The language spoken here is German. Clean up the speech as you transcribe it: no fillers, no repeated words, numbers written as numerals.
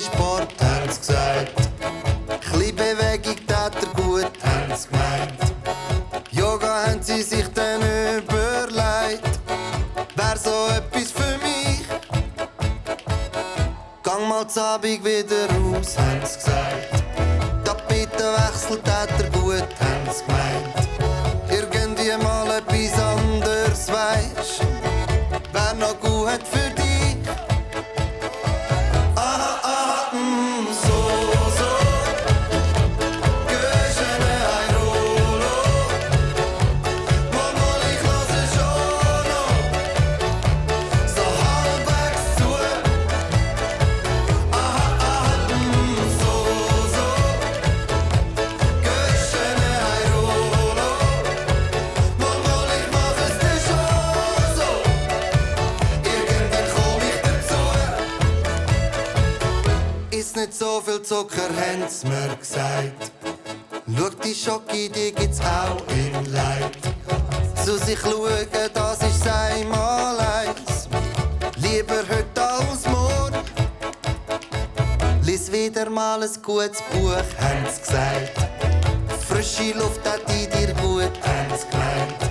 Sport, haben sie gesagt. Chli Bewegung tat er gut, haben sie gemeint. Yoga haben sie sich dann überlegt. Wär so etwas für mich. Gang mal z'Abend wieder raus, haben sie gesagt. Tapetenwechsel tat er gut, haben sie gemeint. Irgendwie mal etwas anderes, weisst. Wär noch gut für dich. Aha, aha, so, so. Gehschene ein Rolo. Mal, ich lasse schon noch. So halbwegs zu. Aha, aha, so, so. Gehschene ein Rolo. Mal, ich mach es dir schon so. Irgendwann komm ich dazu. Ist nicht so viel Zucker, haben sie mir gesagt. Schau, die Schocke, die gibt's auch in Leid. Zu sich schauen, das ist einmal eins. Lieber heute als morgen. Lies wieder mal ein gutes Buch, haben sie gesagt. Frische Luft hat in dir gut, haben sie gemeint.